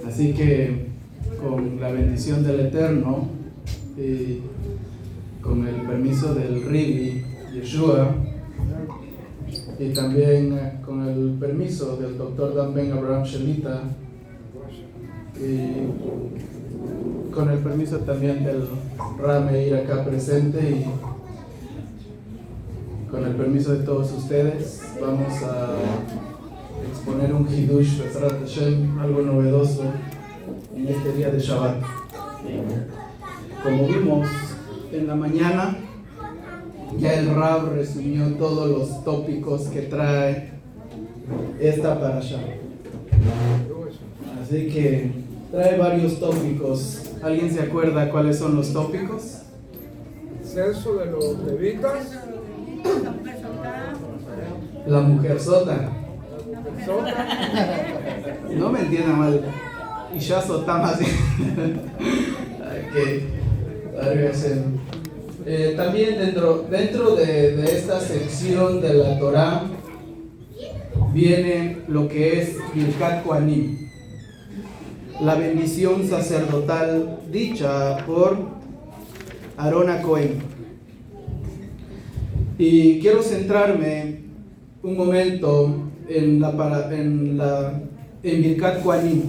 Así que con la bendición del Eterno y con el permiso del Ribi Yeshua y también con el permiso del Dr. Dan Ben Abraham Shelita y con el permiso también del Rameir acá presente y con el permiso de todos ustedes, vamos a exponer un Hidush Bezrat Hashem, algo novedoso en este día de Shabbat. Como vimos en la mañana, ya el Rab resumió todos los tópicos que trae esta parasha. Así que trae varios tópicos. ¿Alguien se acuerda cuáles son los tópicos? Censo de los levitas. La mujer sota. No me entiendan mal. Y ya sotamos. También dentro de esta sección de la Torah viene lo que es Birkat Kohanim, la bendición sacerdotal dicha por Aarón a Cohen. Y quiero centrarme un momento en Birkat Kohanim,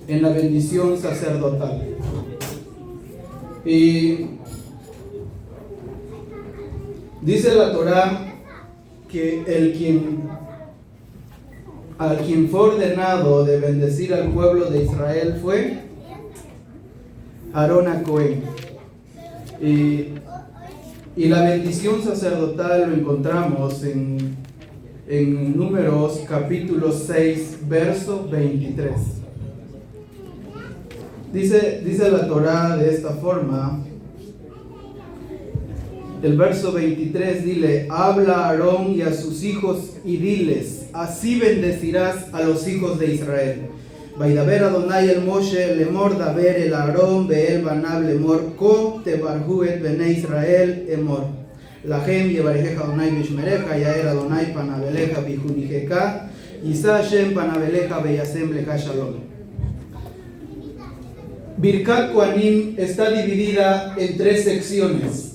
en la bendición sacerdotal. Y dice la Torah que a quien fue ordenado de bendecir al pueblo de Israel fue Aarón a Cohen. Y la bendición sacerdotal lo encontramos en Números capítulo 6, verso 23. Dice la Torah de esta forma, el verso 23, dile: habla a Aarón y a sus hijos y diles, así bendecirás a los hijos de Israel. Vaidaber Adonai el Moshe lemor daber el Aarón be'el banav lemor ko tebarhu et bene Israel emor lahem yevarejeja Adonai bishmereja yaer Adonai panaveleja bijunijeja yisa Hashem panaveleja beyasem leja shalom. Birkat Kohanim está dividida en tres secciones.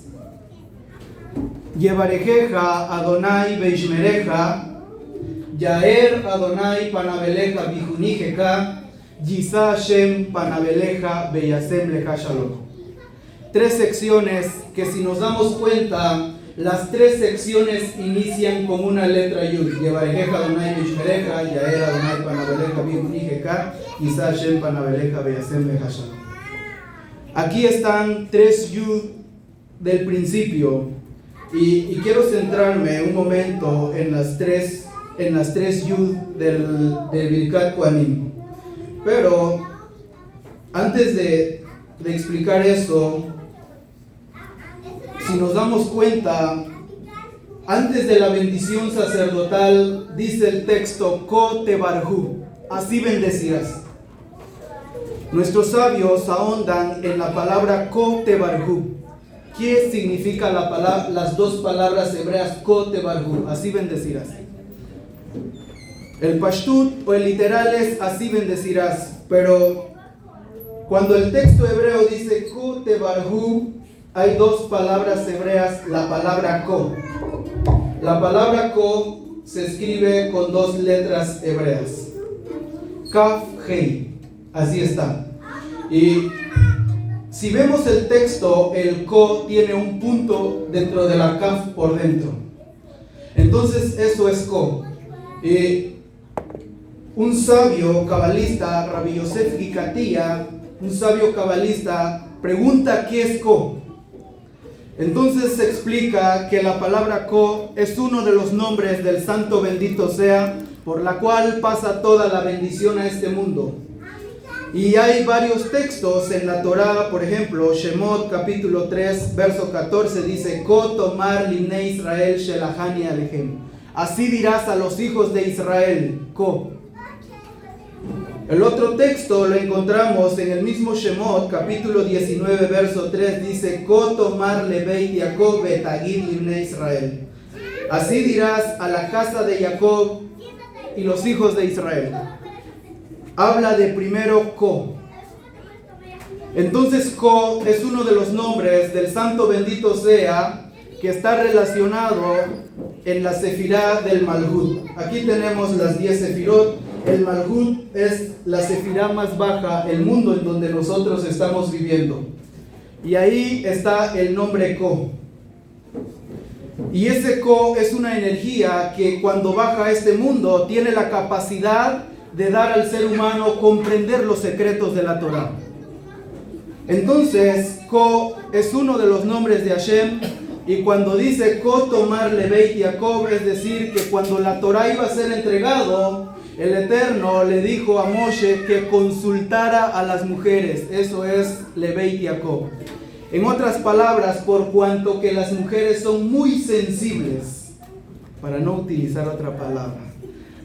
Yevarejeja Adonai bishmereja Yaer Adonai panaveleja bijunijeja, Yisa Hashem panaveleja beyasem leja shalom. Tres secciones que, si nos damos cuenta, las tres secciones inician con una letra Yud. Yevarejeja Adonai bishmereja, Yaer Adonai panaveleja bijunijeja, Yisa Hashem panaveleja beyasem leja shalom. Aquí están tres Yud del principio y quiero centrarme un momento en las tres Yud del Birkat Kohanim. Pero antes de explicar eso, si nos damos cuenta, antes de la bendición sacerdotal dice el texto Ko tebarhu, así bendecirás. Nuestros sabios ahondan en la palabra Ko tebarhu. ¿Qué significa las dos palabras hebreas Ko tebarhu? Así bendecirás. El pashtut o el literal es así bendecirás, pero cuando el texto hebreo dice Ko tebarhu, hay dos palabras hebreas, la palabra Ko. La palabra Ko se escribe con dos letras hebreas, Kaf Hei, así está. Y si vemos el texto, el Ko tiene un punto dentro de la Kaf por dentro. Entonces eso es Ko. Un sabio cabalista, Rabbi Yosef Gikatía, un sabio cabalista, pregunta ¿qué es Ko? Entonces se explica que la palabra Ko es uno de los nombres del Santo bendito sea, por la cual pasa toda la bendición a este mundo. Y hay varios textos en la Torah, por ejemplo, Shemot capítulo 3, verso 14 dice: Ko tomar limne Israel shelahani alejem. Así dirás a los hijos de Israel, Ko. El otro texto lo encontramos en el mismo Shemot, capítulo 19, verso 3, dice: Ko tomar lebeit Jacob betagid limne Israel. Así dirás a la casa de Jacob y los hijos de Israel. habla de primero Ko. Entonces Ko es uno de los nombres del santo bendito sea que está relacionado en la sefirá del Malhut. Aquí tenemos las 10 sefirot. El Malhut es la sefirá más baja, el mundo en donde nosotros estamos viviendo. Y ahí está el nombre Ko. Y ese Ko es una energía que cuando baja a este mundo tiene la capacidad de dar al ser humano comprender los secretos de la Torah. Entonces, Ko es uno de los nombres de Hashem, y cuando dice Ko tomar Leveit Yaakov, es decir, que cuando la Torah iba a ser entregado, el Eterno le dijo a Moshe que consultara a las mujeres. Eso es Leveit Yaakov. En otras palabras, por cuanto que las mujeres son muy sensibles, para no utilizar otra palabra,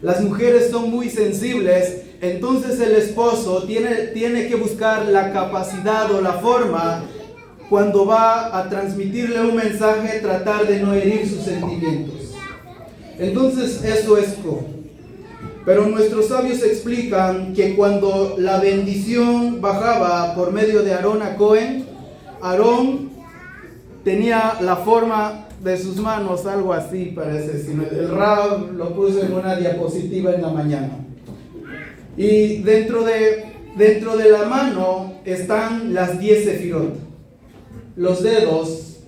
las mujeres son muy sensibles, entonces el esposo tiene que buscar la capacidad o la forma, cuando va a transmitirle un mensaje, tratar de no herir sus sentimientos. Entonces eso es Ko. Pero nuestros sabios explican que cuando la bendición bajaba por medio de Aarón a Cohen, Aarón tenía la forma de sus manos, algo así parece. El Rab lo puso en una diapositiva en la mañana. Y dentro de la mano están las 10 sefirot. Los dedos,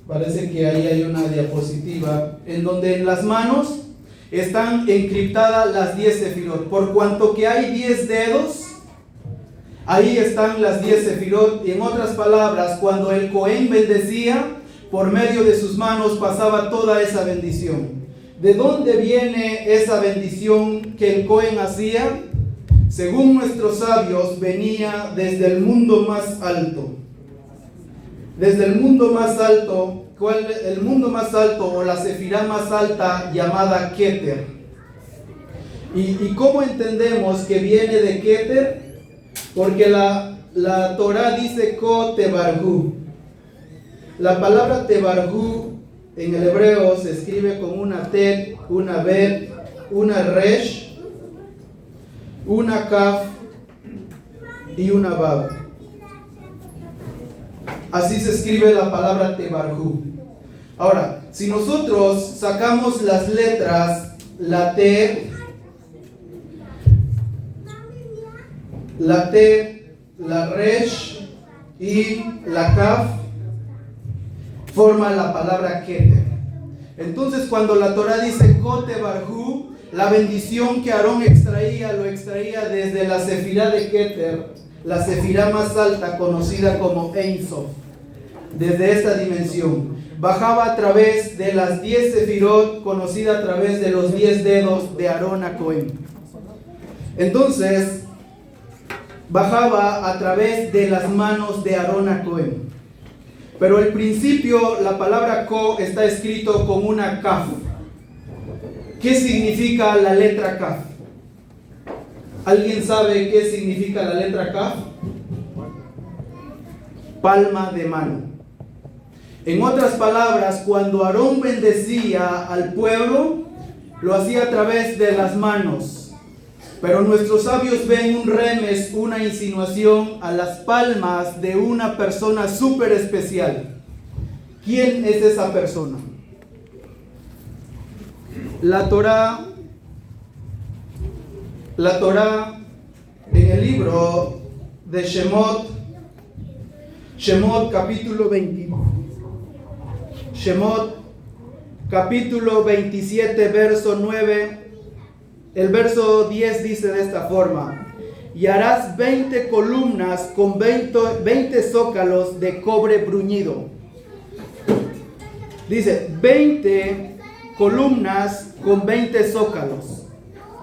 parece que ahí hay una diapositiva, en donde en las manos están encriptadas las 10 sefirot. Por cuanto que hay 10 dedos, ahí están las 10 sefirot. Y en otras palabras, cuando el Cohen bendecía, por medio de sus manos pasaba toda esa bendición. ¿De dónde viene esa bendición que el Cohen hacía? Según nuestros sabios, venía desde el mundo más alto. Desde el mundo más alto, el mundo más alto o la sefirá más alta llamada Keter. ¿Y cómo entendemos que viene de Keter? Porque la Torah dice Ko Tebarhu. La palabra Tebarhu en el hebreo se escribe con una Tet, una Bet, una Resh, una Kaf y una Bab. Así se escribe la palabra Tebarhu. Ahora, si nosotros sacamos las letras, la T, la Resh y la Kaf, forman la palabra Keter. Entonces, cuando la Torah dice Ko Tebarhu, la bendición que Aarón extraía, lo extraía desde la sefirá de Keter, la sefirá más alta, conocida como Ein Sof. Desde esta dimensión bajaba a través de las 10 sefirot, conocida a través de los 10 dedos de Aarón a Cohen. Entonces bajaba a través de las manos de Aarón a Cohen. Pero al principio la palabra Ko está escrito con una Kaf. ¿Qué significa la letra Kaf? ¿Alguien sabe qué significa la letra Kaf? Palma de mano. En otras palabras, cuando Aarón bendecía al pueblo, lo hacía a través de las manos. Pero nuestros sabios ven un remes, una insinuación a las palmas de una persona súper especial. ¿Quién es esa persona? La Torah en el libro de Shemot capítulo 21. Shemot capítulo 27 verso 9, el verso 10 dice de esta forma: y harás 20 columnas con 20 zócalos de cobre bruñido. Dice 20 columnas con 20 zócalos.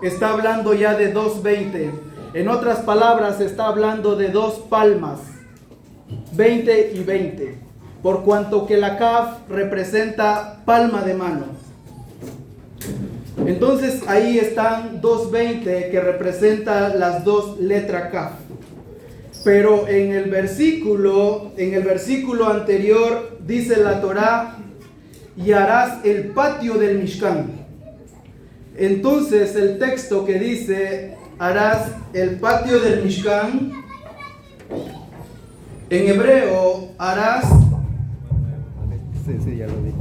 Está hablando ya de 220. En otras palabras, está hablando de 2 palmas, 20 y 20. Por cuanto que la Kaf representa palma de mano. Entonces ahí están 220 que representa las 2 letras Kaf. Pero en el versículo anterior dice la Torah: y harás el patio del Mishkan. Entonces el texto que dice harás el patio del Mishkan. En hebreo harás... Sí, ya lo dije.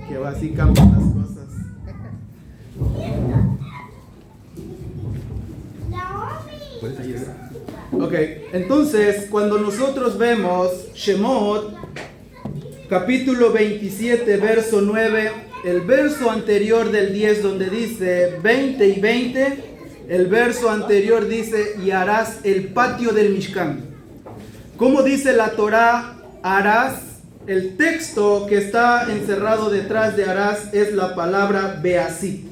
Que así cambian las cosas. Ok, entonces cuando nosotros vemos Shemot, capítulo 27, verso 9, el verso anterior del 10 donde dice 20 y 20, el verso anterior dice y harás el patio del Mishkan. ¿Cómo dice la Torá harás? El texto que está encerrado detrás de harás es la palabra beasit.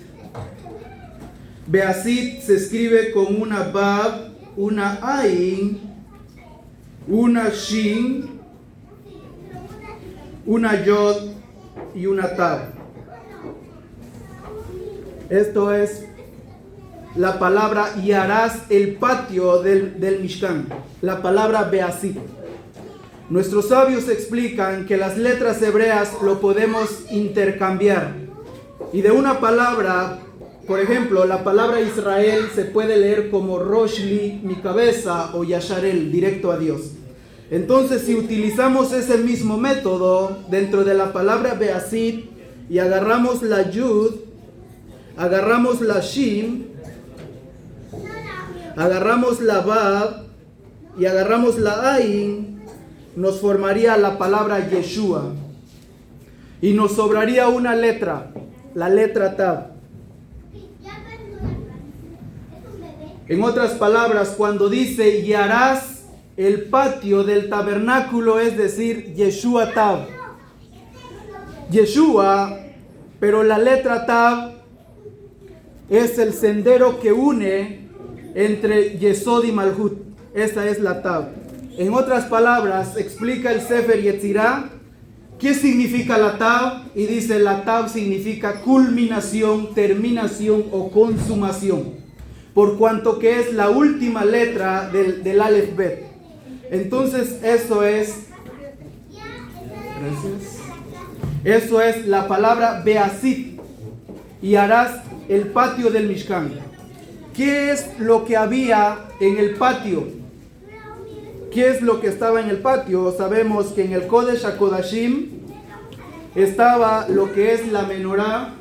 Beasit se escribe con una Bab, una Ain, una Shin, una Yod y una Tab. Esto es la palabra y harás el patio del Mishkan, la palabra Beasit. Nuestros sabios explican que las letras hebreas lo podemos intercambiar. Y de una palabra, por ejemplo, la palabra Israel se puede leer como Roshli, mi cabeza, o Yasharel, directo a Dios. Entonces, si utilizamos ese mismo método dentro de la palabra Beasit y agarramos la Yud, agarramos la Shin, agarramos la Bab y agarramos la Ain, nos formaría la palabra Yeshua. Y nos sobraría una letra, la letra Tab. En otras palabras, cuando dice y harás el patio del tabernáculo, es decir, Yeshua Tab. Yeshua, pero la letra Tab es el sendero que une entre Yesod y Malhut. Esa es la Tab. En otras palabras, explica el Sefer Yetzirah qué significa la Tab, y dice la Tab significa culminación, terminación o consumación, por cuanto que es la última letra del Aleph Bet. Entonces eso es, gracias, eso es la palabra Beasit, y harás el patio del Mishkan. ¿Qué es lo que había en el patio? ¿Qué es lo que estaba en el patio? Sabemos que en el Kodesh HaKodashim estaba lo que es la menorá,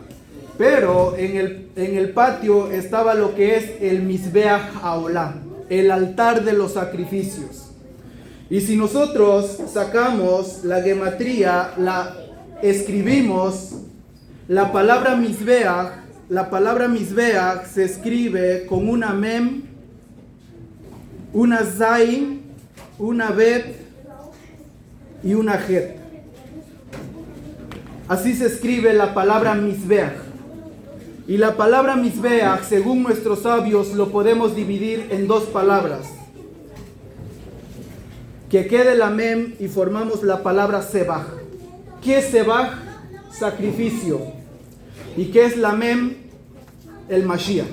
pero en el patio estaba lo que es el Mizbeach Haolá, el altar de los sacrificios. Y si nosotros sacamos la gematría, escribimos la palabra Mizbeach se escribe con una Mem, una Zain, una Bet y una Het. Así se escribe la palabra Mizbeach. Y la palabra Mizbeach, según nuestros sabios, lo podemos dividir en dos palabras. Que quede la Mem y formamos la palabra Sebach. ¿Qué es Sebach? Sacrificio. ¿Y qué es la Mem? El Mashiach.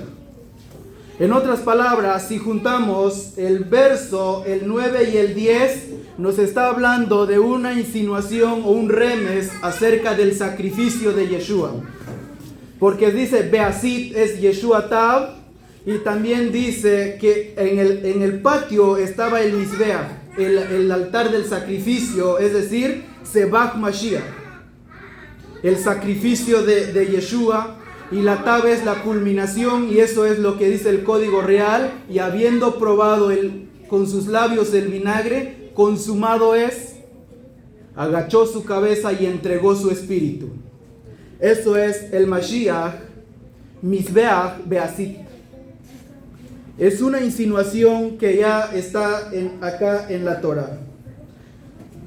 En otras palabras, si juntamos el verso, el 9 y el 10, nos está hablando de una insinuación o un remes acerca del sacrificio de Yeshua. Porque dice Beasit es Yeshua Tab, y también dice que en el patio estaba el Mizbeach, el altar del sacrificio, es decir, Sebach Mashiach, el sacrificio de Yeshua. Y la Tab es la culminación, y eso es lo que dice el código real. Y habiendo probado con sus labios el vinagre, consumado es, agachó su cabeza y entregó su espíritu. Eso es el Mashiach, Mizbeach Beasit. Es una insinuación que ya está acá en la Torah.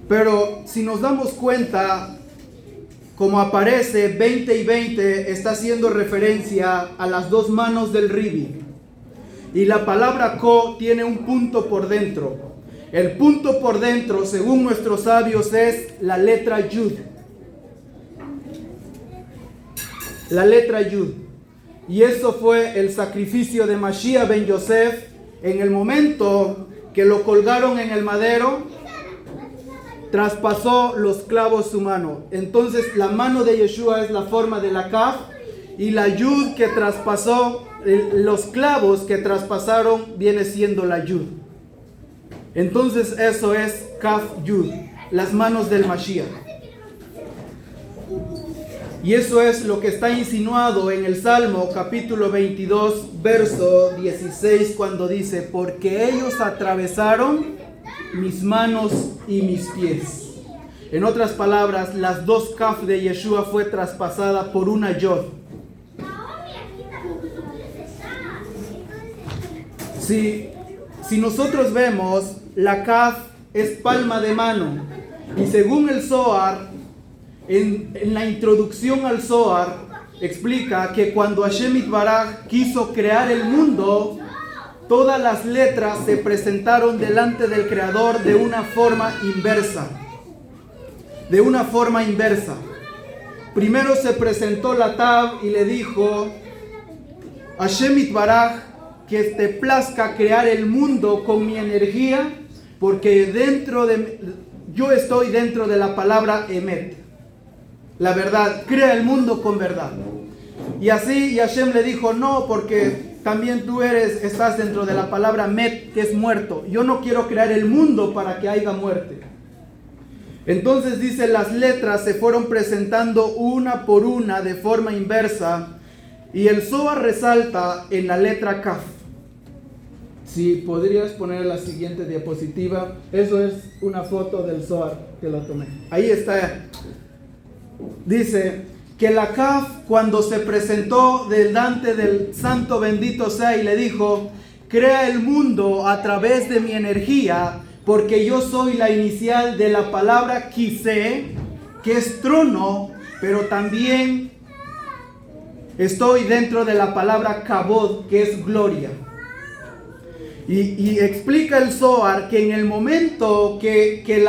Pero si nos damos cuenta, como aparece 20 y 20, está haciendo referencia a las dos manos del Ribi. Y la palabra Ko tiene un punto por dentro. El punto por dentro, según nuestros sabios, es la letra Yud. La letra Yud. Y eso fue el sacrificio de Mashiach ben Yosef. En el momento que lo colgaron en el madero, traspasó los clavos su mano. Entonces la mano de Yeshua es la forma de la Kaf, y la yud que traspasó, los clavos que traspasaron viene siendo la yud. Entonces eso es Kaf Yud, las manos del Mashiach. Y eso es lo que está insinuado en el Salmo capítulo 22, verso 16, cuando dice: porque ellos atravesaron mis manos y mis pies. En otras palabras, las dos Kaf de Yeshua fue traspasada por una Yod. Si nosotros vemos, la Kaf es palma de mano. Y según el Zohar, en la introducción al Zohar, explica que cuando Hashem Yitbaraj quiso crear el mundo, todas las letras se presentaron delante del Creador de una forma inversa. Primero se presentó la Tav y le dijo: Hashem Yitbaraj, que te plazca crear el mundo con mi energía, porque yo estoy dentro de la palabra Emet, la verdad, crea el mundo con verdad. Y así Hashem le dijo: no, porque también tú estás dentro de la palabra Met, que es muerto. Yo no quiero crear el mundo para que haya muerte. Entonces dice, las letras se fueron presentando una por una de forma inversa, y el Zohar resalta en la letra Kaf. Si podrías poner la siguiente diapositiva, eso es una foto del Zohar que la tomé. Ahí está. Dice que la Kaf, cuando se presentó delante del Santo bendito sea y le dijo: crea el mundo a través de mi energía, porque yo soy la inicial de la palabra Kiseh, que es trono, pero también estoy dentro de la palabra Kabod, que es gloria. Y explica el Zohar que en el momento que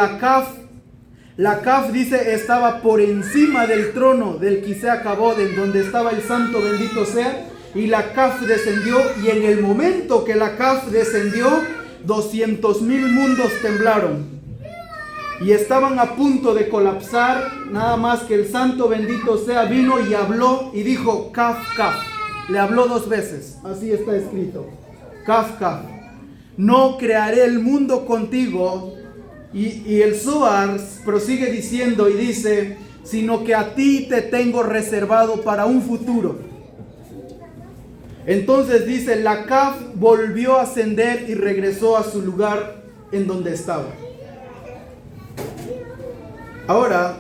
la Kaf dice estaba por encima del trono del Kiseh Kabod, en donde estaba el Santo bendito sea, y la Kaf descendió, y en el momento que la Kaf descendió, 200,000 mundos temblaron y estaban a punto de colapsar, nada más que el Santo bendito sea vino y habló y dijo: Kaf, Kaf. Le habló 2 veces, así está escrito: Kaf, Kaf. No crearé el mundo contigo. Y el Zohar prosigue diciendo y dice: sino que a ti te tengo reservado para un futuro. Entonces dice, la Kaf volvió a ascender y regresó a su lugar en donde estaba. Ahora,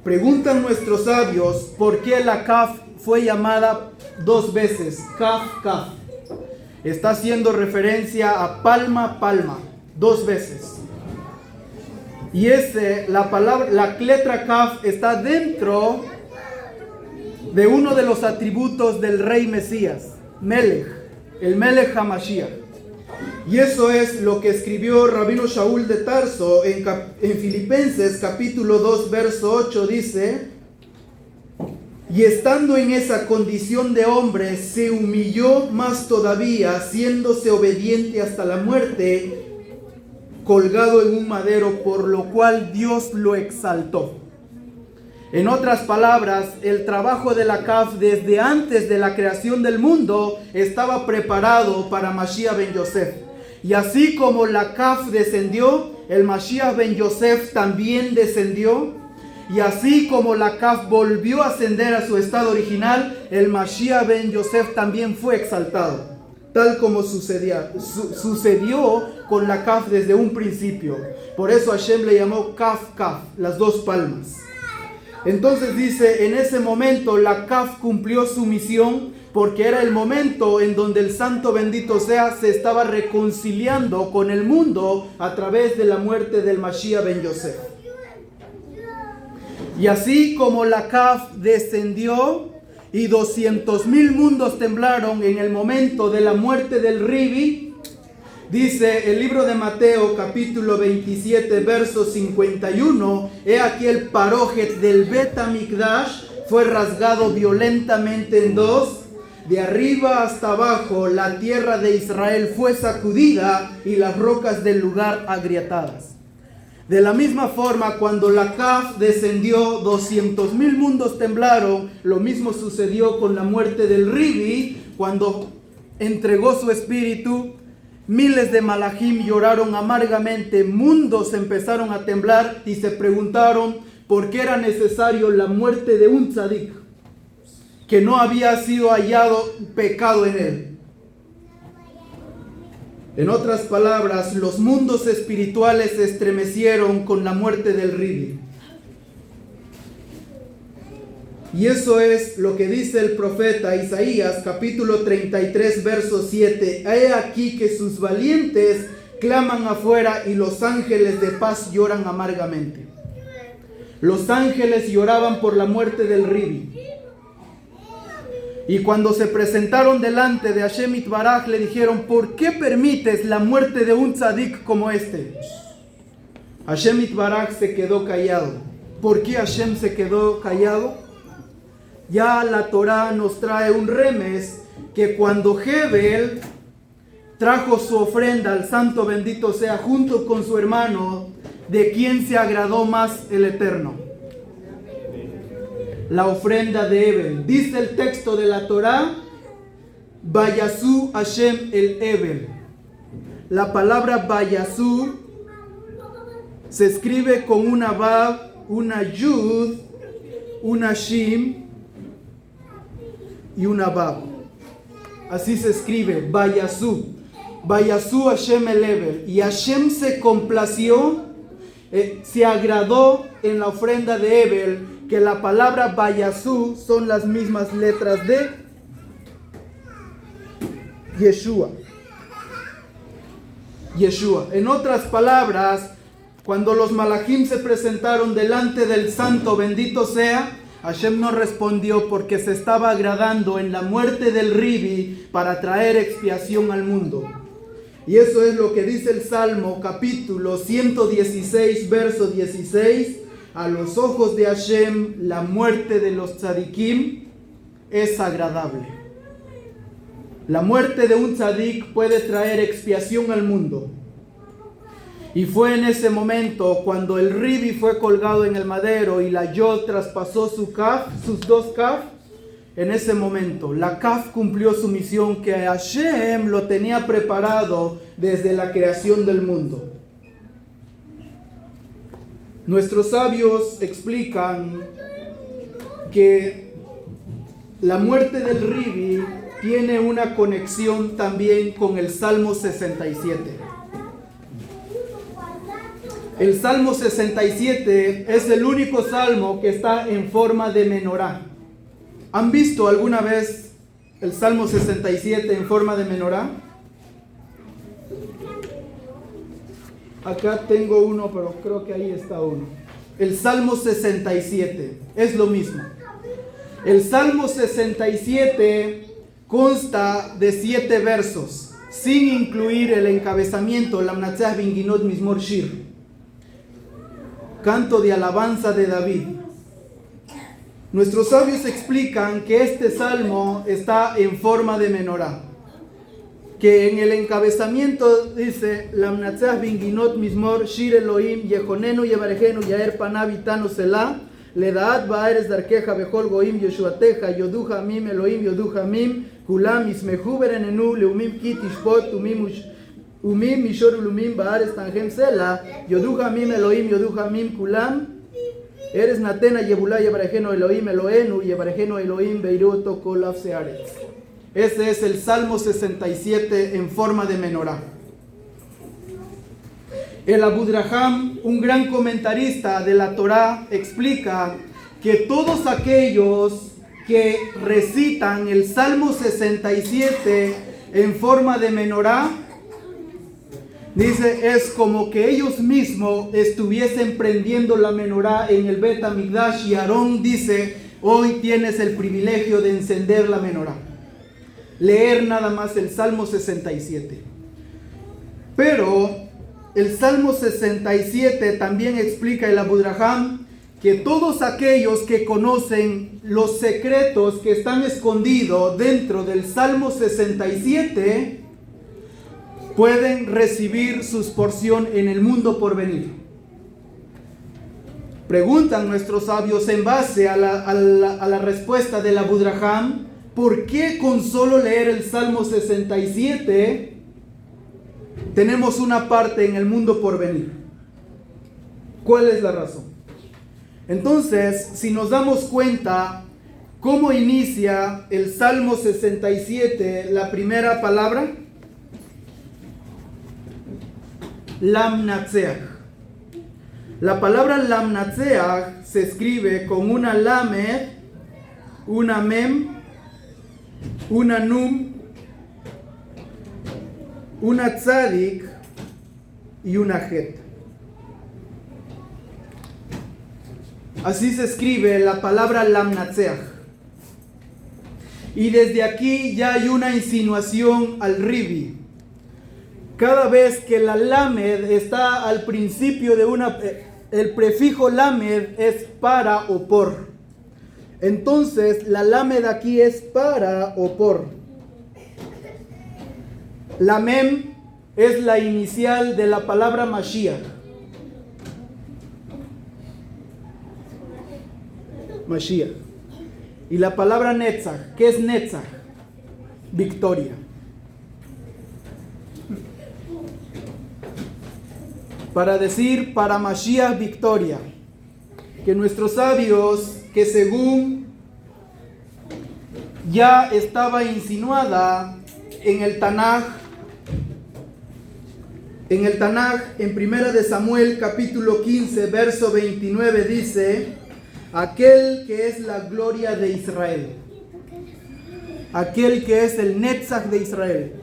preguntan nuestros sabios por qué la Kaf fue llamada 2 veces, Kaf, Kaf. Está haciendo referencia a palma, palma, 2 veces. Y la letra Kaf está dentro de uno de los atributos del rey Mesías, Melech, el Melech HaMashiach. Y eso es lo que escribió Rabino Shaul de Tarso en Filipenses capítulo 2 verso 8, dice: y estando en esa condición de hombre, se humilló más todavía, haciéndose obediente hasta la muerte, colgado en un madero, por lo cual Dios lo exaltó. En otras palabras, el trabajo de la Kaf desde antes de la creación del mundo estaba preparado para Mashiach ben Yosef. Y así como la Kaf descendió, el Mashiach ben Yosef también descendió. Y así como la Kaf volvió a ascender a su estado original, el Mashiach ben Yosef también fue exaltado, tal como sucedió con la Kaf desde un principio. Por eso Hashem le llamó Kaf, Kaf, las 2 palmas. Entonces dice, en ese momento la Kaf cumplió su misión, porque era el momento en donde el Santo bendito sea se estaba reconciliando con el mundo a través de la muerte del Mashiach ben Yosef. Y así como la Kaf descendió y 200,000 mundos temblaron en el momento de la muerte del Ribi, dice el libro de Mateo capítulo 27 verso 51, he aquí el parójet del Bet HaMikdash fue rasgado violentamente en 2, de arriba hasta abajo la tierra de Israel fue sacudida y las rocas del lugar agrietadas. De la misma forma, cuando la Kaf descendió, 200,000 mundos temblaron. Lo mismo sucedió con la muerte del Ribi, cuando entregó su espíritu. Miles de malajim lloraron amargamente, mundos empezaron a temblar y se preguntaron por qué era necesario la muerte de un tzadik, que no había sido hallado pecado en él. En otras palabras, los mundos espirituales se estremecieron con la muerte del Ribi. Y eso es lo que dice el profeta Isaías, capítulo 33, verso 7. He aquí que sus valientes claman afuera y los ángeles de paz lloran amargamente. Los ángeles lloraban por la muerte del Ribi. Y cuando se presentaron delante de Hashem Itbaraj, le dijeron: ¿por qué permites la muerte de un tzadik como este? Hashem Itbaraj se quedó callado. ¿Por qué Hashem se quedó callado? Ya la Torah nos trae un remes que cuando Hebel trajo su ofrenda al santo bendito sea junto con su hermano, ¿de quién se agradó más el Eterno? La ofrenda de Hebel. Dice el texto de la Torah: Vayasú Hashem el Hebel. La palabra Vayasú se escribe con una Vav, una Yud, una Shim y una Vav. Así se escribe, Vayasú. Vayasú Hashem el Hebel. Y Hashem se complació, se agradó en la ofrenda de Hebel, que la palabra Vayasú son las mismas letras de Yeshua. En otras palabras, cuando los malajim se presentaron delante del santo bendito sea, Hashem no respondió porque se estaba agradando en la muerte del Ribi para traer expiación al mundo. Y eso es lo que dice el Salmo capítulo 116, verso 16. A los ojos de Hashem, la muerte de los tzadikim es agradable. La muerte de un tzadik puede traer expiación al mundo. Y fue en ese momento cuando el Ribi fue colgado en el madero y la Yod traspasó su kaf, sus dos kaf. En ese momento la kaf cumplió su misión que Hashem lo tenía preparado desde la creación del mundo. Nuestros sabios explican que la muerte del Ribi tiene una conexión también con el Salmo 67. El Salmo 67 es el único salmo que está en forma de menorá. ¿Han visto alguna vez el Salmo 67 en forma de menorá? Acá tengo uno, pero creo que ahí está uno. El Salmo 67 es lo mismo. El Salmo 67 consta de 7 versos, sin incluir el encabezamiento, Lamnatzah Binginot Mizmor Shir, canto de alabanza de David. Nuestros sabios explican que este salmo está en forma de menorá, que en el encabezamiento dice Lamnatzah Binginot Mizmor Shir Elohim Yehonenu Yevarejenu Yaer Panav Itanu Selah Ledaat Baares Darkeja Bechol Goim Yeshuateja Yodu Hamim Elohim Yodu Hamim Kulam Ismehu Berenenu Leumim Kit Ishpot Umim Mishor Ulumim Baares Tangem Selah Yodu Hamim Elohim Yodu Hamim Kulam Eres Natena Yebulá Yevarejenu Elohim Elohenu Yevarejenu Elohim Beiroto Kolav Searetz. Ese es el Salmo 67 en forma de menorá. El Abudraham, un gran comentarista de la Torá, explica que todos aquellos que recitan el Salmo 67 en forma de menorá, dice, es como que ellos mismos estuviesen prendiendo la menorá en el Bet Hamikdash, y Aarón dice, hoy tienes el privilegio de encender la menorá. Leer nada más el Salmo 67. Pero el Salmo 67 también explica el Abudraham que todos aquellos que conocen los secretos que están escondidos dentro del Salmo 67 pueden recibir su porción en el mundo por venir. Preguntan nuestros sabios en base a la respuesta de la Abudraham, ¿por qué con solo leer el Salmo 67 tenemos una parte en el mundo por venir? ¿Cuál es la razón? Entonces, si nos damos cuenta, ¿cómo inicia el Salmo 67 la primera palabra? Lamnatseach. La palabra Lamnatseach se escribe con una Lamed, una Mem, una Num, una Tzadik y una Het. Así se escribe la palabra Lamnatseach. Y desde aquí ya hay una insinuación al Ribi. Cada vez que la Lamed está al principio de el prefijo Lamed es para o por. Entonces la Lamed aquí es para o por. La Mem es la inicial de la palabra Mashiach. Mashiach. Y la palabra Netzach, ¿qué es Netzach? Victoria. Para decir para Mashiach victoria. Que nuestros sabios, que según ya estaba insinuada en el Tanaj, en Primera de Samuel capítulo 15 verso 29 dice: aquel que es la gloria de Israel, aquel que es el Netzach de Israel.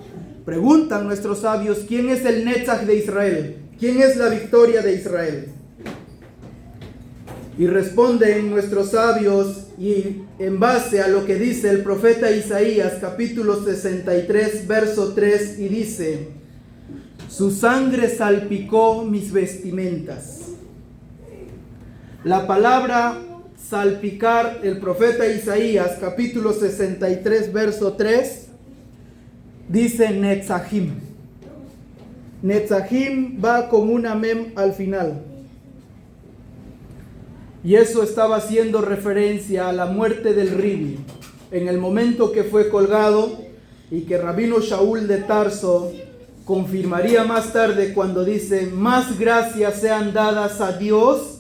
Preguntan nuestros sabios, ¿quién es el Netzach de Israel? ¿Quién es la victoria de Israel? Y responden nuestros sabios, y en base a lo que dice el profeta Isaías capítulo 63 verso 3, y dice: su sangre salpicó mis vestimentas. La palabra salpicar, el profeta Isaías capítulo 63 verso 3 dice Netzachim. Netzachim va con una mem al final. Y eso estaba haciendo referencia a la muerte del Ribi, en el momento que fue colgado, y que Rabino Shaul de Tarso confirmaría más tarde cuando dice: más gracias sean dadas a Dios,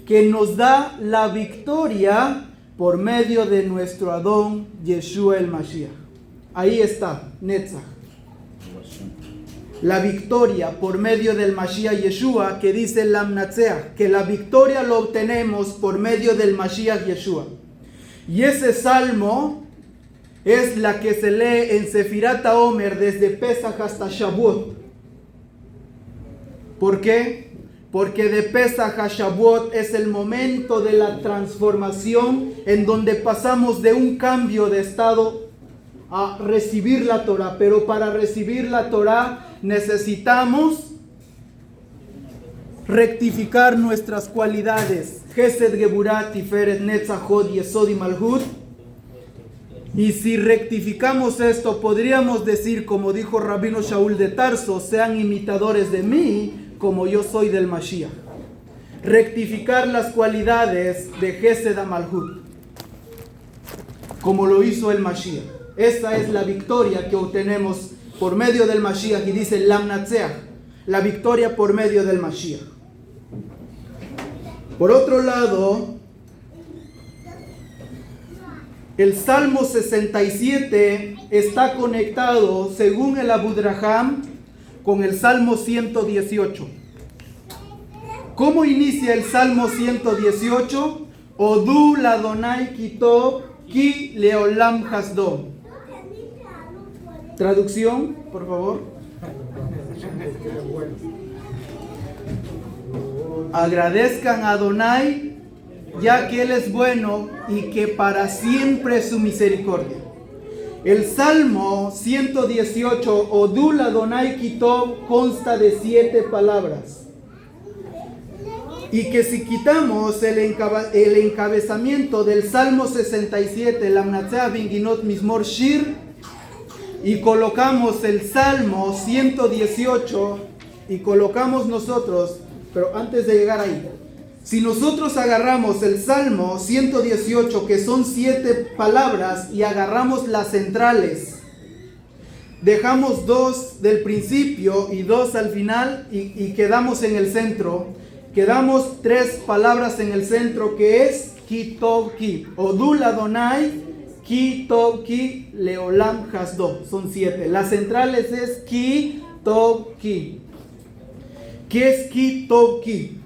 que nos da la victoria por medio de nuestro Adón Yeshua el Mashiach. Ahí está, Netzach. La victoria por medio del Mashiach Yeshua, que dice Lamnatseach, que la victoria lo obtenemos por medio del Mashiach Yeshua. Y ese salmo es la que se lee en Sefirat HaOmer desde Pesach hasta Shavuot. ¿Por qué? Porque de Pesach a Shavuot es el momento de la transformación, en donde pasamos de un cambio de estado a recibir la Torah. Pero para recibir la Torah necesitamos rectificar nuestras cualidades. Gesed, Geburah, Tiferet, Netzach, Hod, Yesod y Malhut. Y si rectificamos esto, podríamos decir, como dijo Rabino Shaul de Tarso: sean imitadores de mí, como yo soy del Mashiach. Rectificar las cualidades de Gesed a Malhut, como lo hizo el Mashiach. Esa es la victoria que obtenemos por medio del Mashiach. Y dice Lamnatseach, la victoria por medio del Mashiach. Por otro lado, el Salmo 67 está conectado, según el Abudraham, con el Salmo 118. ¿Cómo inicia el Salmo 118? Odu ladonai kito ki leolam hasdo. Traducción, por favor. Agradezcan a Adonai, ya que Él es bueno y que para siempre es su misericordia. El Salmo 118, Odul Adonai Kitov, consta de 7 palabras. Y que si quitamos el encabezamiento del Salmo 67, Lamnatseach Binginot Mismor Shir, y colocamos el Salmo 118 y colocamos nosotros, pero antes de llegar ahí, Si nosotros agarramos el Salmo 118, que son 7 palabras, y agarramos las centrales, dejamos 2 del principio y 2 al final y quedamos en el centro, quedamos 3 palabras en el centro, que es Ki Tov Ki, Odul Adonai Ki Tov Ki Leolam Hasdo, son 7. Las centrales es Ki Tov Ki. ¿Qué es Ki Tov Ki?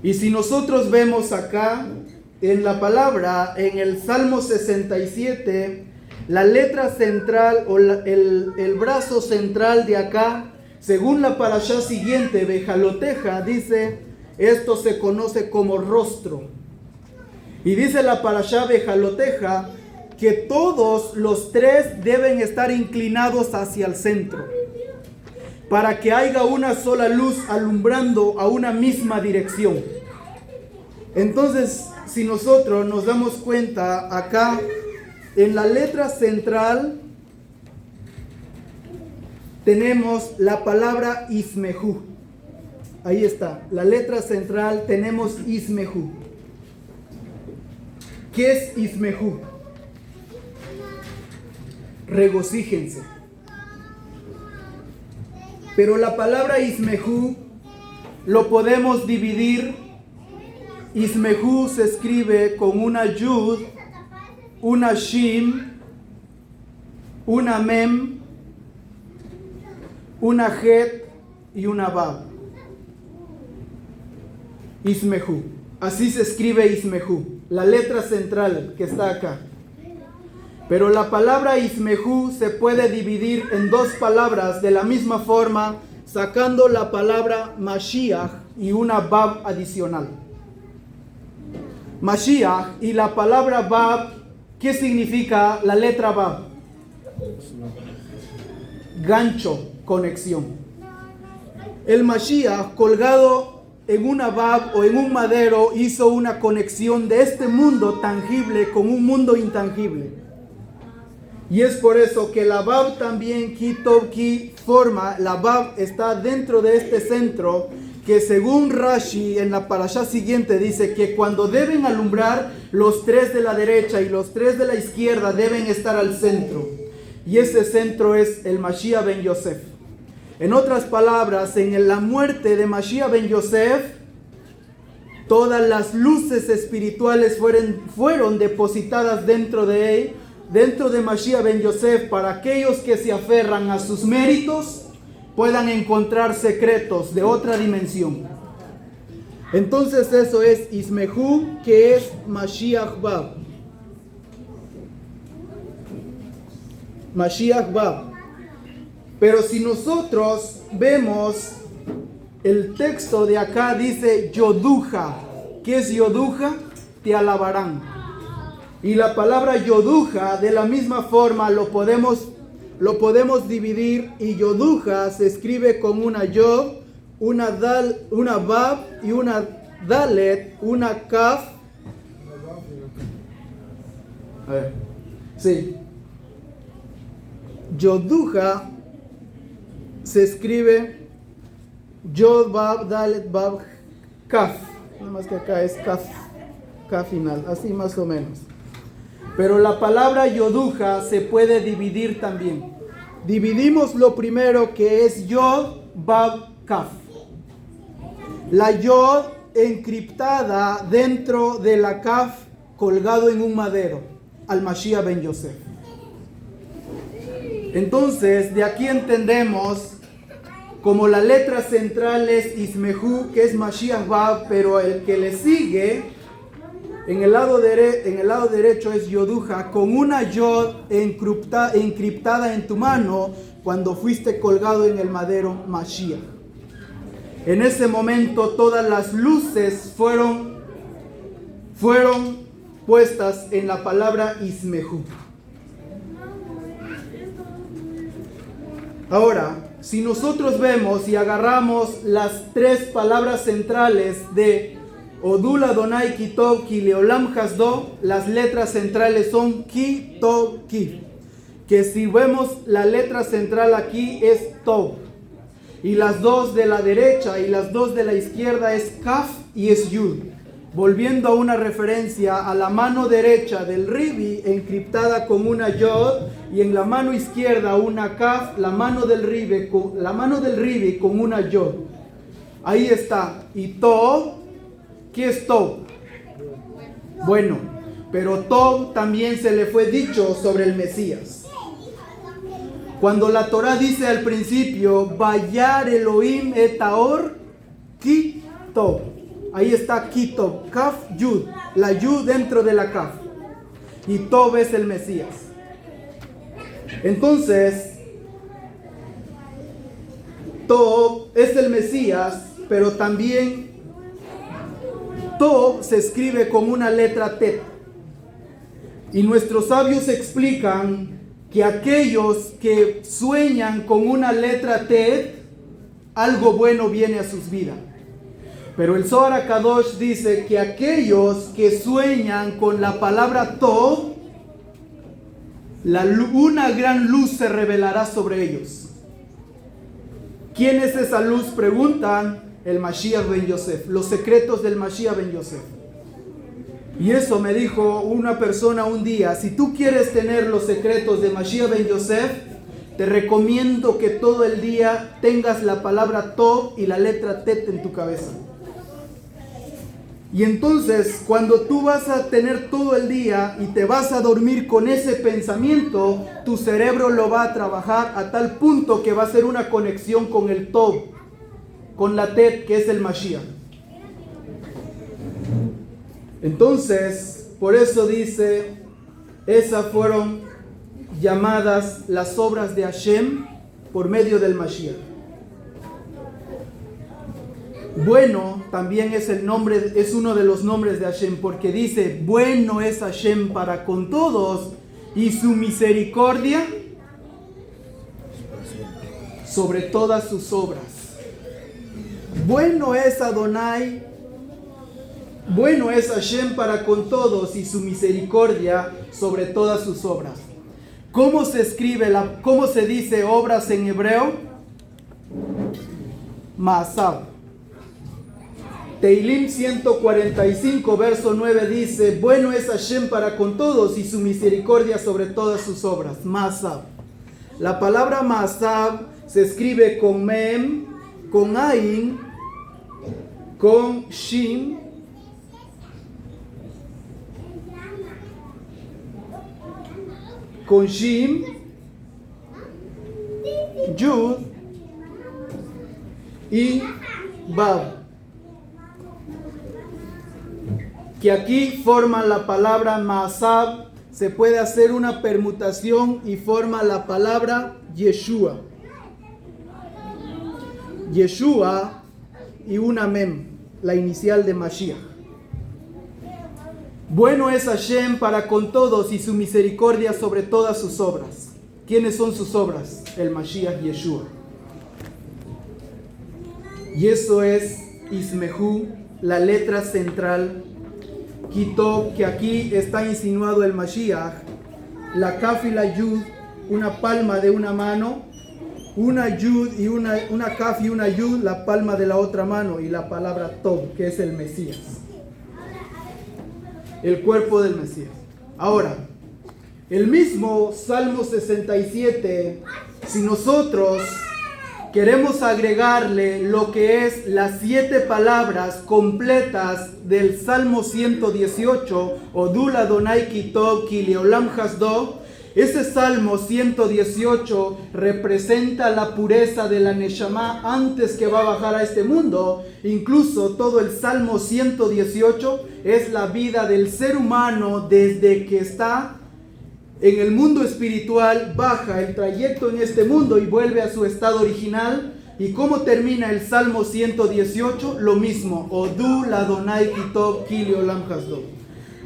Y si nosotros vemos acá en la palabra, en el Salmo 67, la letra central o el brazo central de acá, según la parashá siguiente, Bejaloteja, dice, esto se conoce como rostro. Y dice la parashá Bejaloteja que todos los 3 deben estar inclinados hacia el centro, para que haya una sola luz alumbrando a una misma dirección. Entonces, si nosotros nos damos cuenta acá, en la letra central tenemos la palabra Ismehu. Ahí está, la letra central tenemos Ismehu. ¿Qué es Ismehu? Regocíjense. Pero la palabra Ismehu lo podemos dividir. Ismehu se escribe con una Yud, una Shin, una Mem, una Het y una Bab. Ismehu. Así se escribe Ismehu, la letra central que está acá. Pero la palabra Ismehu se puede dividir en 2 palabras de la misma forma, sacando la palabra Mashiach y una Bab adicional. Mashiach y la palabra Bab, ¿qué significa la letra Bab? Gancho, conexión. El Mashiach, colgado en una Bab o en un madero, hizo una conexión de este mundo tangible con un mundo intangible. Y es por eso que la Bab también, Ki Tov Ki, forma, la Bab está dentro de este centro, que según Rashi en la parashá siguiente dice que cuando deben alumbrar, los 3 de la derecha y los 3 de la izquierda deben estar al centro. Y ese centro es el Mashiach ben Yosef. En otras palabras, en la muerte de Mashiach ben Yosef, todas las luces espirituales fueron depositadas dentro de él, dentro de Mashiach ben Yosef, para aquellos que se aferran a sus méritos puedan encontrar secretos de otra dimensión. Entonces eso es Ismehu, que es Mashiach Bab. Mashiach Bab. Pero si nosotros vemos el texto de acá, dice Yoduja. ¿Qué es Yoduja? Te alabarán. Y la palabra Yoduja, de la misma forma, lo podemos dividir, y Yoduja se escribe con una Yod, una Bab y una Dalet, una Kaf. A ver, sí. Yoduja se escribe Yod, Bab, Dalet, Bab, Kaf. Nada más que acá es Kaf final, así más o menos. Pero la palabra Yoduja se puede dividir también. Dividimos lo primero, que es Yod, Bab, Kaf. La Yod encriptada dentro de la Kaf, colgado en un madero, al Mashiach ben Yosef. Entonces, de aquí entendemos como la letra central es Ismehu, que es Mashiach Bab, pero el que le sigue en el lado derecho es Yoduja, con una Yod encriptada en tu mano cuando fuiste colgado en el madero Mashiach. En ese momento todas las luces fueron puestas en la palabra Ismehu. Ahora, si nosotros vemos y agarramos las 3 palabras centrales de Odul Adonai Ki Tov Ki Leolam Hasdo, las letras centrales son Ki Tov Ki, que si vemos la letra central aquí es Tov. Y las dos de la derecha y las dos de la izquierda es Kaf y es Yud. Volviendo a una referencia a la mano derecha del Ribi encriptada con una Yod y en la mano izquierda una Kaf, la mano del Ribi con una Yod. Ahí está. Y Tov, ¿qué es Tov? Bueno, pero Tov también se le fue dicho sobre el Mesías. Cuando la Torah dice al principio, Vayar Elohim et Taor ki Tov. Ahí está Kitov, Kaf, Yud, la Yud dentro de la Kaf. Y Tov es el Mesías. Entonces, Tov es el Mesías, pero también Tov se escribe con una letra Tet. Y nuestros sabios explican que aquellos que sueñan con una letra Tet, algo bueno viene a sus vidas. Pero el Zohar HaKadosh dice que aquellos que sueñan con la palabra Tov, una gran luz se revelará sobre ellos. ¿Quién es esa luz? Preguntan el Mashiach ben Yosef, los secretos del Mashiach ben Yosef. Y eso me dijo una persona un día, si tú quieres tener los secretos de Mashiach ben Yosef, te recomiendo que todo el día tengas la palabra Tov y la letra Tet en tu cabeza. Y entonces, cuando tú vas a tener todo el día y te vas a dormir con ese pensamiento, tu cerebro lo va a trabajar a tal punto que va a ser una conexión con el Tov, con la Tet, que es el Mashiach. Entonces, por eso dice, esas fueron llamadas las obras de Hashem por medio del Mashiach. Bueno también es el nombre, es uno de los nombres de Hashem, porque dice, bueno es Hashem para con todos y su misericordia sobre todas sus obras. Bueno es Adonai, bueno es Hashem para con todos y su misericordia sobre todas sus obras. ¿Cómo se escribe, cómo se dice obras en hebreo? Ma'asav. Teilim 145, verso 9 dice, bueno es Hashem para con todos y su misericordia sobre todas sus obras. Ma'asav. La palabra Ma'asav se escribe con Mem, con Ain, con Shin, con Shim, Yud y Bab, que aquí forman la palabra Ma'asav. Se puede hacer una permutación y forma la palabra Yeshua. Yeshua y una Mem, la inicial de Mashiach. Bueno es Hashem para con todos y su misericordia sobre todas sus obras. ¿Quiénes son sus obras? El Mashiach Yeshua. Y eso es Ismehu, la letra central. Kitov, que aquí está insinuado el Mashiach. La Kaf y la Yud, una palma de una mano. Una Yud y una Kaf y una Yud, la palma de la otra mano. Y la palabra Tov, que es el Mesías. El cuerpo del Mesías. Ahora, el mismo Salmo 67, si nosotros queremos agregarle lo que es las 7 palabras completas del Salmo 118, Odul Adonai Kitov Ki Leolam Hasdo, ese Salmo 118 representa la pureza de la Neshama antes que va a bajar a este mundo. Incluso todo el Salmo 118 es la vida del ser humano desde que está en el mundo espiritual, baja el trayecto en este mundo y vuelve a su estado original. ¿Y cómo termina el Salmo 118? Lo mismo, Odul Adonai Kitov Ki Leolam Hasdo.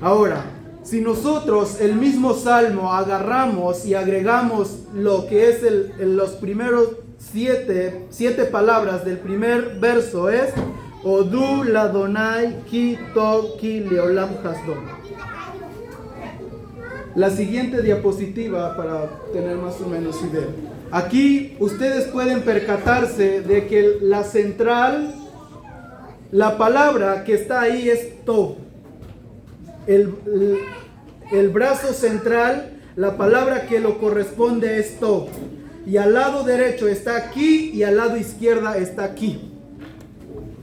Ahora, si nosotros el mismo Salmo agarramos y agregamos lo que es los primeros 7 palabras del primer verso, es Odul Adonai Kitov Ki Leolam Hasdo. la siguiente diapositiva para tener más o menos idea. Aquí ustedes pueden percatarse de que la central, la palabra que está ahí es Tov. El brazo central, la palabra que lo corresponde es Tov. Y al lado derecho está aquí y al lado izquierda está aquí.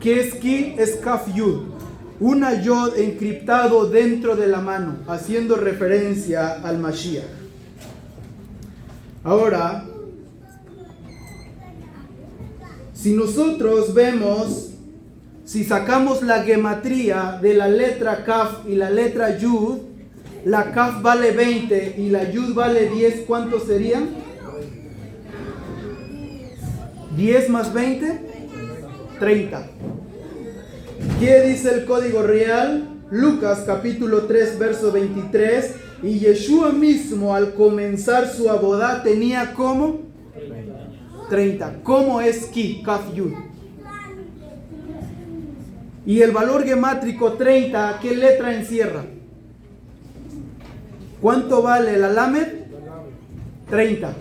¿Qué es ki? Es Kaf Yud. Una yod encriptado dentro de la mano, haciendo referencia al Mashiach. Ahora, si nosotros vemos, si sacamos la gematría de la letra Kaf y la letra Yud, la Kaf vale 20 y la Yud vale 10, ¿cuánto serían? 10 más 20, 30. ¿Qué dice el código real? Lucas capítulo 3 verso 23. Y Yeshua mismo al comenzar su abodá tenía ¿cómo? 30. ¿Cómo es ki? Kaf Yud. Y el valor gemátrico 30, ¿qué letra encierra? ¿Cuánto vale la lamed? 30.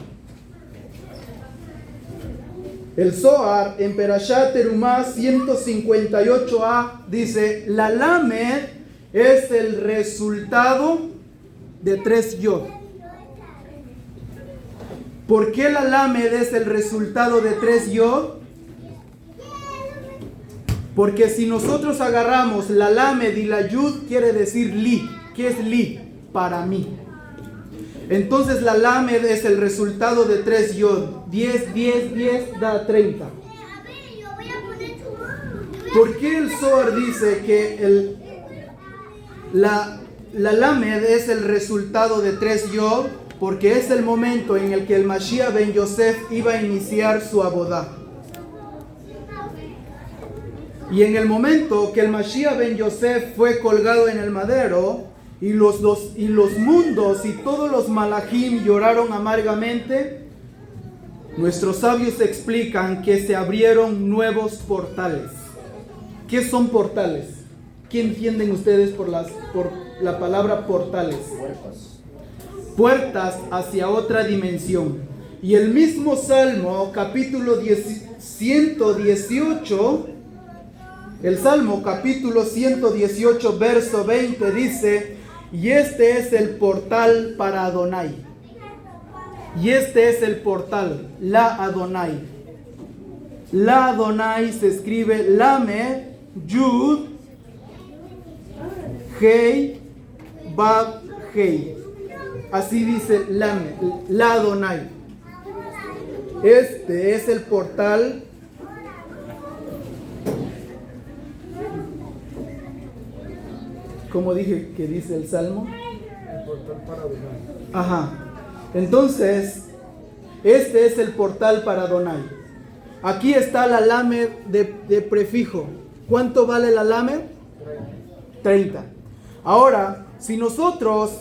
El Zohar en Perashat Terumá 158a dice, la lamed es el resultado de 3 yod. ¿Por qué la lamed es el resultado de 3 yod? Porque si nosotros agarramos la lamed y la yud, quiere decir li. ¿Qué es li? Para mí. Entonces la lamed es el resultado de 3 yod. 10, 10, 10 da 30. ¿Por qué el Zohar dice que la lamed es el resultado de 3 yod? Porque es el momento en el que el Mashiach ben Yosef iba a iniciar su abodá. Y en el momento que el Mashiach ben Yosef fue colgado en el madero, y los mundos y todos los malajim lloraron amargamente, nuestros sabios explican que se abrieron nuevos portales. ¿Qué son portales? ¿Qué entienden ustedes por la palabra portales? Puertas hacia otra dimensión. Y el mismo Salmo, capítulo 118, el Salmo capítulo 118, verso 20 dice, y este es el portal para Adonai. Y este es el portal, la Adonai. La Adonai se escribe Lamed, Yud, Hei, Bab, Hei. Así dice Lamed, la Adonai. Este es el portal como dije que dice el Salmo. El portal para Adonai. Ajá. Entonces, este es el portal para Adonai. Aquí está la lamed de prefijo. ¿Cuánto vale la lamed? 30. Ahora, si nosotros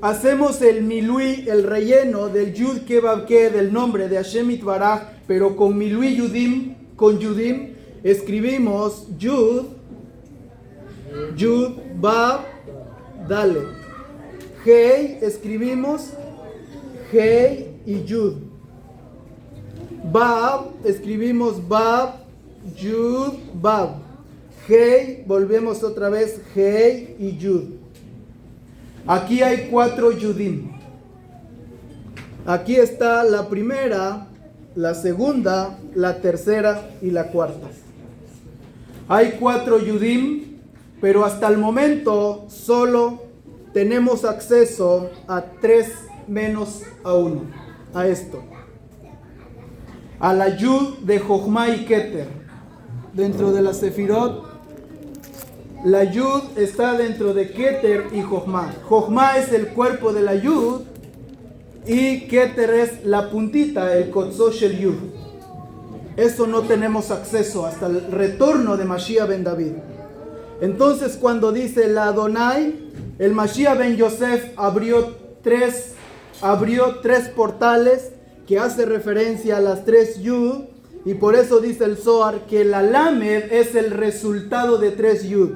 hacemos el milui, el relleno del Yud Ke Vav Ke, del nombre de Hashem Itbaraj, pero con milui Yudim, con Yudim, escribimos Yud, Vav, Dale. Hei, escribimos Hei y Yud. Vav, escribimos Vav, Yud, Vav. Hei, volvemos otra vez Hei y Yud. Aquí hay 4 Yudim. Aquí está la primera, la segunda, la tercera y la cuarta. Hay 4 Yudim. Pero hasta el momento solo tenemos acceso a 3 menos a 1. A esto. A la Yud de Jochma y Keter. Dentro de la Sefirot, la Yud está dentro de Keter y Jochma. Jochma es el cuerpo de la Yud y Keter es la puntita, el Kotzó Shel Yud. Eso no tenemos acceso hasta el retorno de Mashiach ben David. Entonces cuando dice la Adonai, el Mashiach ben Yosef abrió tres portales que hace referencia a las 3 Yud, y por eso dice el Zohar que la Lamed es el resultado de 3 Yud.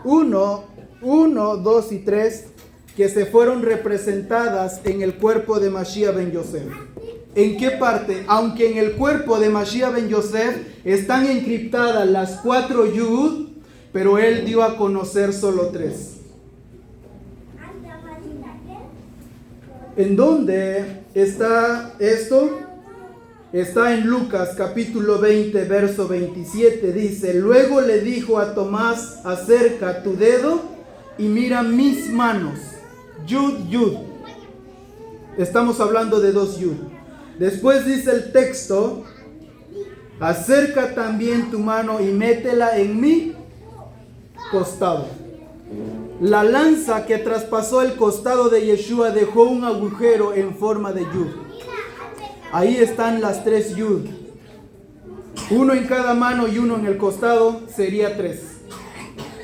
1, 2 y 3, que se fueron representadas en el cuerpo de Mashiach ben Yosef. ¿En qué parte? Aunque en el cuerpo de Mashiach ben Yosef están encriptadas las 4 Yud, pero él dio a conocer solo 3. ¿En dónde está esto? Está en Lucas capítulo 20, verso 27. Dice: luego le dijo a Tomás, acerca tu dedo y mira mis manos. Yud, Yud. Estamos hablando de 2 Yud. Después dice el texto: acerca también tu mano y métela en mi costado. La lanza que traspasó el costado de Yeshua dejó un agujero en forma de Yud. Ahí están las 3 Yud. 1 en cada mano y 1 en el costado, sería 3.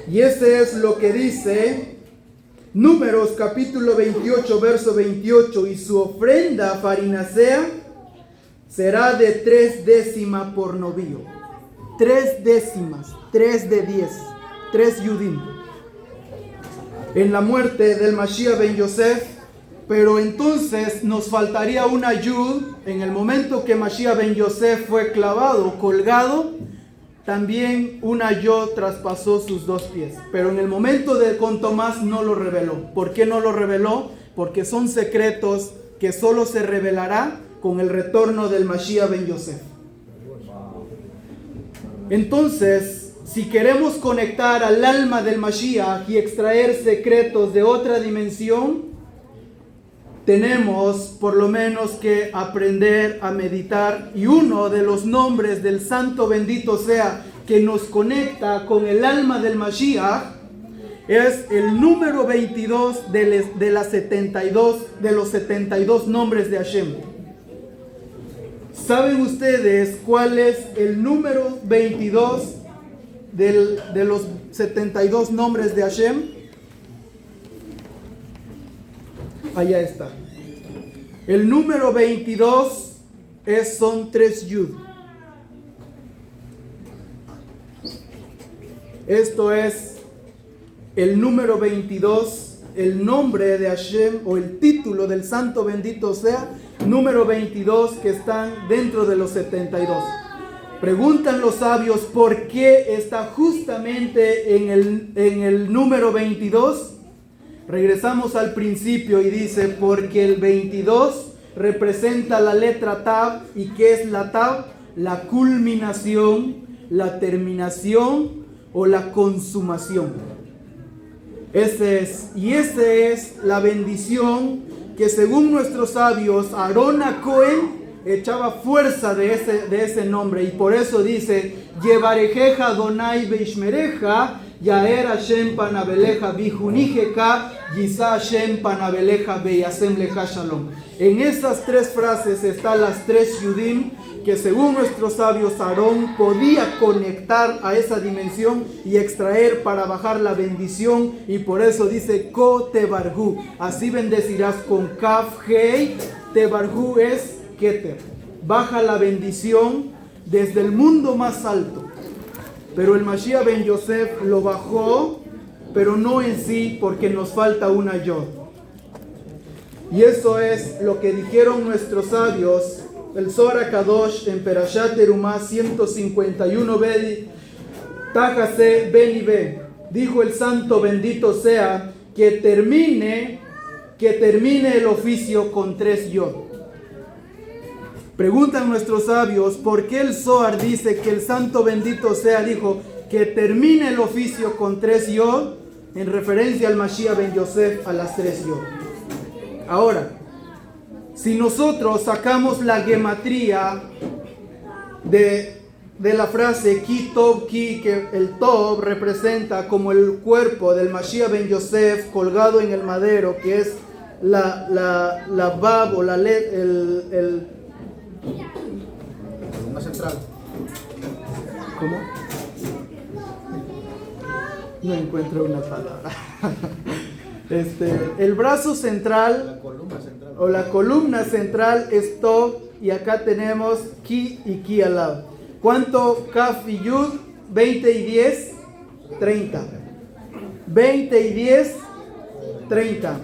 Y ese es lo que dice Números capítulo 28, verso 28. Y su ofrenda farinacea será de 3 décimas por novillo. 3 décimas, 3 de 10, 3 Yudim. En la muerte del Mashiach ben Yosef, pero entonces nos faltaría una Yud. En el momento que Mashiach ben Yosef fue clavado, colgado, también una Yod traspasó sus 2 pies. Pero en el momento de con Tomás no lo reveló. ¿Por qué no lo reveló? Porque son secretos que solo se revelará con el retorno del Mashiach ben Yosef. Entonces, si queremos conectar al alma del Mashiach y extraer secretos de otra dimensión, tenemos por lo menos que aprender a meditar. Y uno de los nombres del Santo bendito sea que nos conecta con el alma del Mashiach es el número 22 de los 72 nombres de Hashem. ¿Saben ustedes cuál es el número 22 de los 72 nombres de Hashem? Allá está. El número 22 son 3 Yud. Esto es el número 22, el nombre de Hashem o el título del Santo bendito sea, número 22 que están dentro de los 72. Preguntan los sabios por qué está justamente en el número 22. Regresamos al principio y dice: porque el 22 representa la letra Tav. ¿Y qué es la Tav? La culminación, la terminación o la consumación. Esa es la bendición que según nuestros sabios Aarón a Cohen echaba fuerza de ese nombre. Y por eso dice: Yevarejeja Adonai Beishmereja Yaer Hashem Panabeleja Bijunijeja Yisa Hashem Panabeleja Beyasem Leja Shalom. En esas 3 frases están las 3 Yudim que según nuestros sabios Aarón podía conectar a esa dimensión y extraer para bajar la bendición. Y por eso dice Ko Tebarhu. Así bendecirás con Kaf Hei. Tebarhu es Keter. Baja la bendición desde el mundo más alto. Pero el Mashiach ben Yosef lo bajó, pero no en sí, porque nos falta una Yod. Y eso es lo que dijeron nuestros sabios. El Zohar HaKadosh en Perashat Terumah 151b, Tajase Ben Ibe, dijo el Santo bendito sea que termine el oficio con 3 Yod. Preguntan nuestros sabios por qué el Zohar dice que el Santo bendito sea dijo que termine el oficio con 3 Yod, en referencia al Mashiach ben Yosef, a las 3 Yod. Ahora, si nosotros sacamos la gematría de la frase Ki Tov Ki, que el Tov representa como el cuerpo del Mashiach ben Yosef colgado en el madero, que es la Bab o la columna central. ¿Cómo? No encuentro una palabra. El brazo central, o la columna central es Tov, y acá tenemos Ki y Ki al lado. ¿Cuánto Kaf y Yud? 20 y 10, 30. 20 y 10, 30.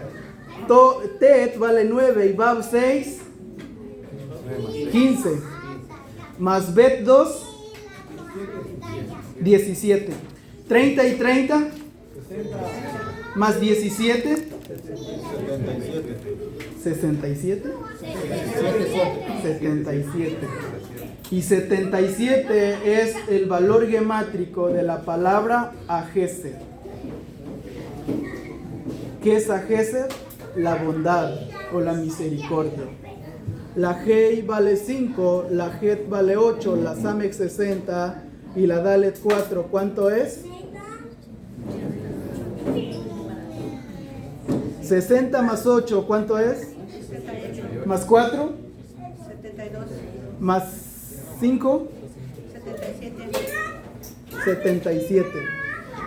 Tet vale 9 y Bab 6, 15. Más Bet 2, 17. 30 y 30, más 17, 67. 77. Y 77 es el valor gemátrico de la palabra Agesed. ¿Qué es Agesed? La bondad o la misericordia. La Hei vale 5, la Het vale 8, la Samek 60 y la Dalet 4. ¿Cuánto es? 60 más 8, ¿cuánto es? 68. ¿Más 4? 72. ¿Más 5? 77. 77.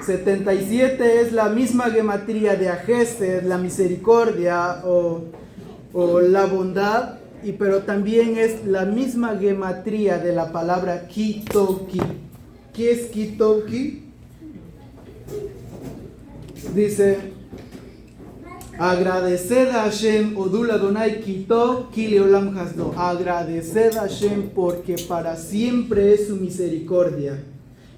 77 es la misma gematría de Agesed, la misericordia o la bondad, pero también es la misma gematría de la palabra Kitoki. ¿Qué es Kitoki? Dice: agradeced a Hashem, Odul Adonai Kito, Ki Leolam Hasdo. Agradeced a Hashem porque para siempre es su misericordia.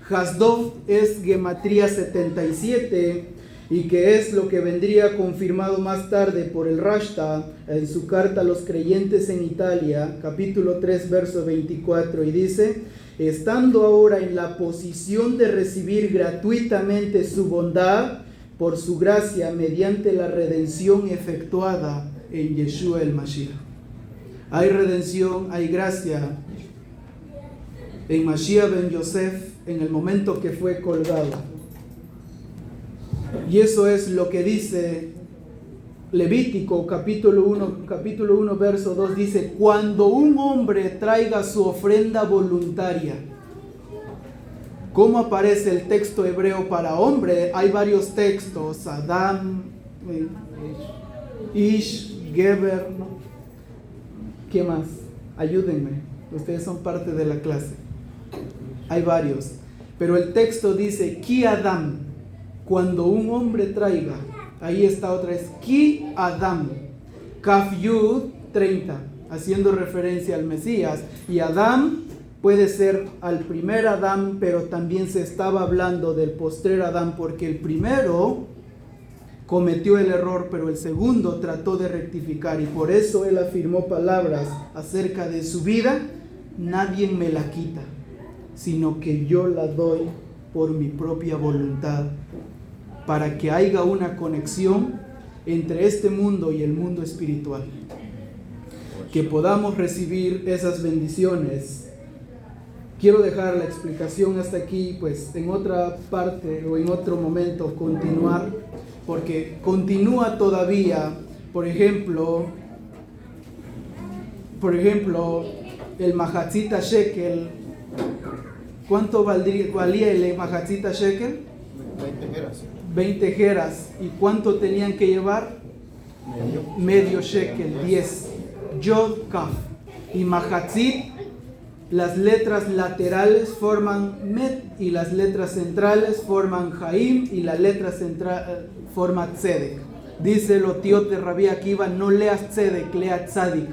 Hasdov es gematría 77 y que es lo que vendría confirmado más tarde por el Rashta en su carta a los creyentes en Italia, capítulo 3, verso 24, y dice: estando ahora en la posición de recibir gratuitamente su bondad por su gracia mediante la redención efectuada en Yeshua el Mashiach. Hay redención, hay gracia en Mashiach ben Yosef en el momento que fue colgado. Y eso es lo que dice Levítico capítulo 1 verso 2, dice: cuando un hombre traiga su ofrenda voluntaria. ¿Cómo aparece el texto hebreo para hombre? Hay varios textos: Adam, Ish, Geber, ¿no? ¿Qué más? Ayúdenme, ustedes son parte de la clase. Hay varios, pero el texto dice Ki Adam, cuando un hombre traiga. Ahí está otra vez, Ki Adam, Kaf Yud 30, haciendo referencia al Mesías. Y Adam puede ser al primer Adán, pero también se estaba hablando del postrer Adán, porque el primero cometió el error, pero el segundo trató de rectificar, y por eso él afirmó palabras acerca de su vida: nadie me la quita, sino que yo la doy por mi propia voluntad, para que haya una conexión entre este mundo y el mundo espiritual, que podamos recibir esas bendiciones. Quiero dejar la explicación hasta aquí, pues en otra parte o en otro momento continuar, porque continúa todavía. Por ejemplo, el Mahatzita Shekel. ¿Cuánto valía el Mahatzita Shekel? 20 geras. 20 geras. ¿Y cuánto tenían que llevar? Medio shekel, 10. Yod Kaf. Y Mahatzit, las letras laterales forman Met y las letras centrales forman Jaim y la letra central forma Tzedek. Dice el otiot de Rabbi Akiva: no leas Tzedek, lea Tzadik.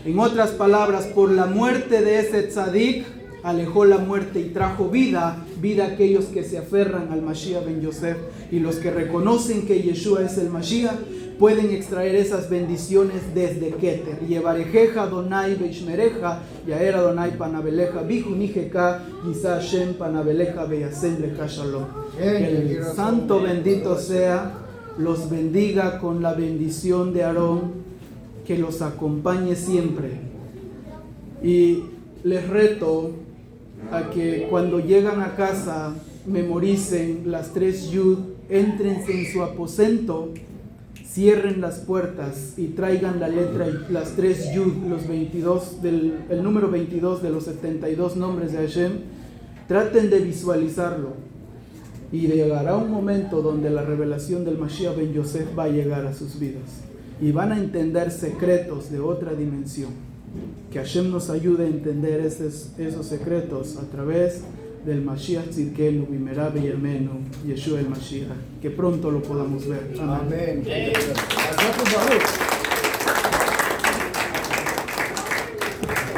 En otras palabras, por la muerte de ese Tzadik alejó la muerte y trajo vida a aquellos que se aferran al Mashiach ben Yosef, y los que reconocen que Yeshua es el Mashiach pueden extraer esas bendiciones desde Keter. Yevarejeja Adonai beishmereja, yaer Adonai panabeleja bijunijeka, Yisa Hashem panabeleja beyasem lecha shalom. Que el santo bendito sea, los bendiga con la bendición de Aarón, que los acompañe siempre. Y les reto a que cuando llegan a casa memoricen las 3 yud, éntrense en su aposento, cierren las puertas y traigan la letra y las 3 yud, los 22 el número 22 de los 72 nombres de Hashem. Traten de visualizarlo, y llegará un momento donde la revelación del Mashiach ben Yosef va a llegar a sus vidas y van a entender secretos de otra dimensión. Que Hashem nos ayude a entender esos secretos a través del Mashiach Tzidkenu Bimera B'Yamenu, Yeshua el Mashiach. Que pronto lo podamos ver. Amén. Amén. Gracias, Baruch.